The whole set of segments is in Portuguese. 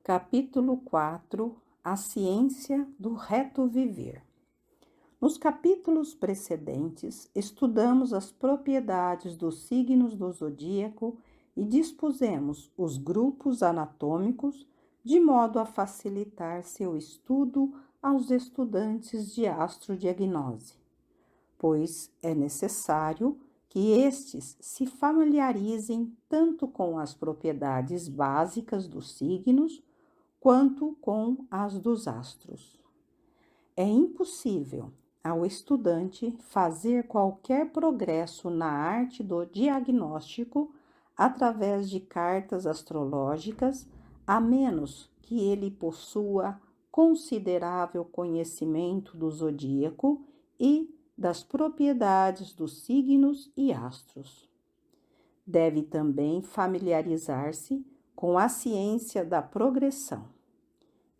Capítulo 4 A ciência do reto viver. Nos capítulos precedentes, estudamos as propriedades dos signos do zodíaco e dispusemos os grupos anatômicos de modo a facilitar seu estudo aos estudantes de astrodiagnose, pois é necessário que estes se familiarizem tanto com as propriedades básicas dos signos quanto com as dos astros. É impossível ao estudante fazer qualquer progresso na arte do diagnóstico através de cartas astrológicas, a menos que ele possua considerável conhecimento do zodíaco e das propriedades dos signos e astros. Deve também familiarizar-se com a ciência da progressão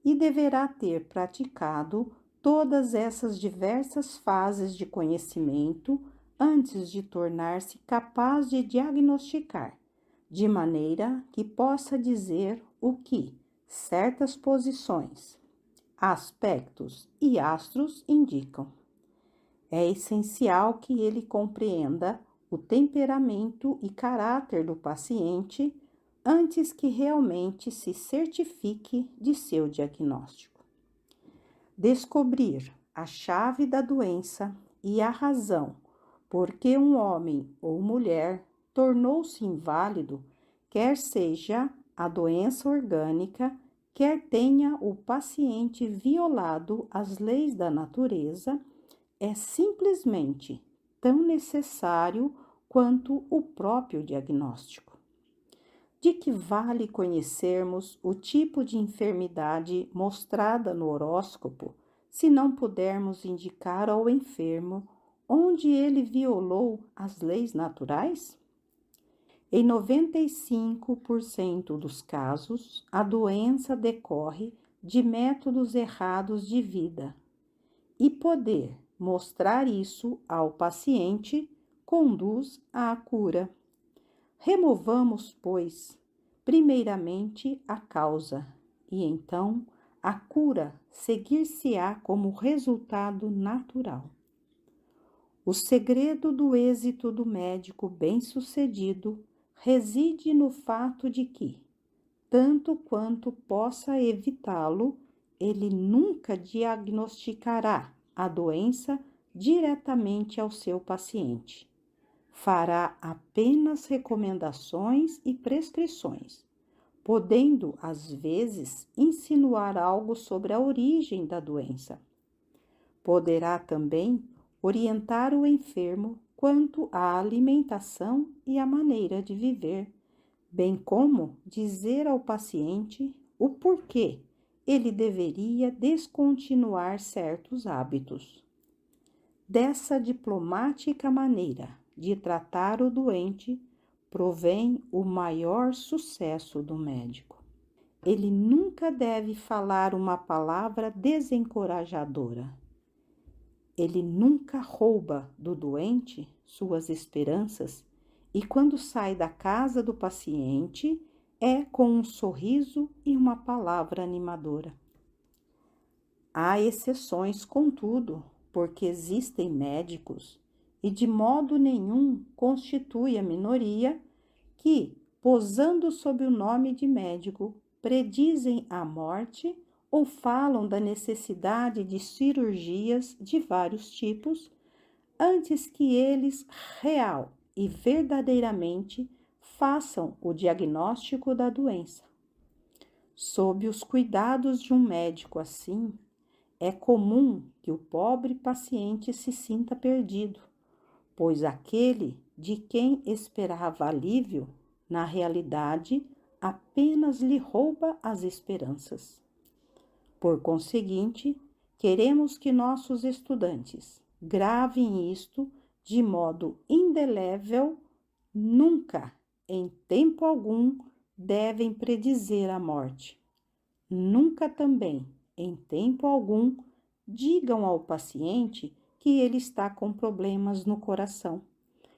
e deverá ter praticado todas essas diversas fases de conhecimento antes de tornar-se capaz de diagnosticar, de maneira que possa dizer o que certas posições, aspectos e astros indicam. É essencial que ele compreenda o temperamento e caráter do paciente antes que realmente se certifique de seu diagnóstico. Descobrir a chave da doença e a razão por que um homem ou mulher tornou-se inválido, quer seja a doença orgânica, quer tenha o paciente violado as leis da natureza, é simplesmente tão necessário quanto o próprio diagnóstico. De que vale conhecermos o tipo de enfermidade mostrada no horóscopo se não pudermos indicar ao enfermo onde ele violou as leis naturais? Em 95% dos casos, a doença decorre de métodos errados de vida, e poder mostrar isso ao paciente conduz à cura. Removamos, pois, primeiramente a causa, e então a cura seguir-se-á como resultado natural. O segredo do êxito do médico bem-sucedido reside no fato de que, tanto quanto possa evitá-lo, ele nunca diagnosticará a doença diretamente ao seu paciente. Fará apenas recomendações e prescrições, podendo, às vezes, insinuar algo sobre a origem da doença. Poderá também orientar o enfermo quanto à alimentação e à maneira de viver, bem como dizer ao paciente o porquê ele deveria descontinuar certos hábitos. Dessa diplomática maneira de tratar o doente provém o maior sucesso do médico. Ele nunca deve falar uma palavra desencorajadora. Ele nunca rouba do doente suas esperanças e, quando sai da casa do paciente, é com um sorriso e uma palavra animadora. Há exceções, contudo, porque existem médicos, e de modo nenhum constitui a minoria, que, posando sob o nome de médico, predizem a morte ou falam da necessidade de cirurgias de vários tipos, antes que eles real e verdadeiramente façam o diagnóstico da doença. Sob os cuidados de um médico assim, é comum que o pobre paciente se sinta perdido, pois aquele de quem esperava alívio, na realidade, apenas lhe rouba as esperanças. Por conseguinte, queremos que nossos estudantes gravem isto de modo indelével: nunca, em tempo algum, devem predizer a morte. Nunca também, em tempo algum, digam ao paciente que ele está com problemas no coração,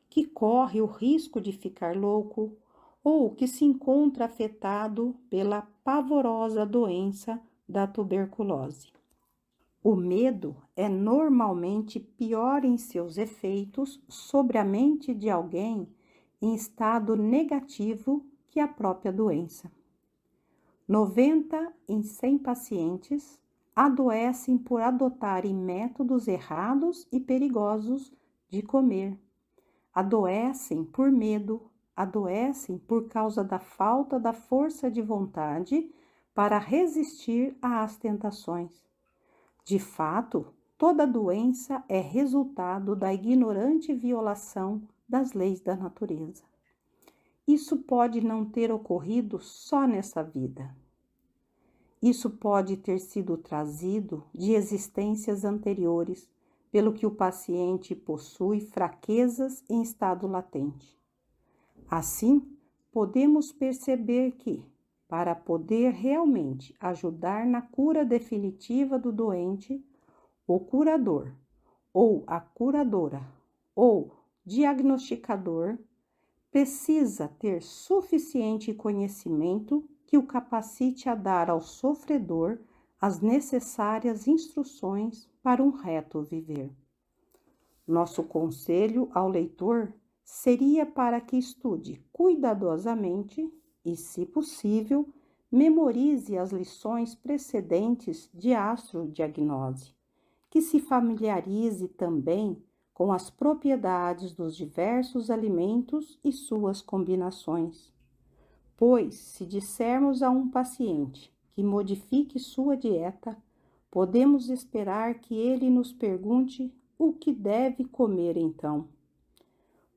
que corre o risco de ficar louco ou que se encontra afetado pela pavorosa doença da tuberculose. O medo é normalmente pior em seus efeitos sobre a mente de alguém em estado negativo que a própria doença. 90 em 100 pacientes adoecem por adotarem métodos errados e perigosos de comer. Adoecem por medo, adoecem por causa da falta da força de vontade para resistir às tentações. De fato, toda doença é resultado da ignorante violação das leis da natureza. Isso pode não ter ocorrido só nessa vida. Isso pode ter sido trazido de existências anteriores, pelo que o paciente possui fraquezas em estado latente. Assim, podemos perceber que, para poder realmente ajudar na cura definitiva do doente, o curador, ou a curadora, ou diagnosticador, precisa ter suficiente conhecimento que o capacite a dar ao sofredor as necessárias instruções para um reto viver. Nosso conselho ao leitor seria para que estude cuidadosamente e, se possível, memorize as lições precedentes de astrodiagnose, que se familiarize também com as propriedades dos diversos alimentos e suas combinações. Pois, se dissermos a um paciente que modifique sua dieta, podemos esperar que ele nos pergunte o que deve comer então.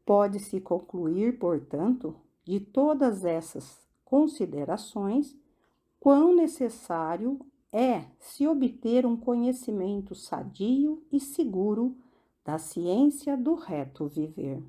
Pode-se concluir, portanto, de todas essas considerações, quão necessário é se obter um conhecimento sadio e seguro da ciência do reto viver.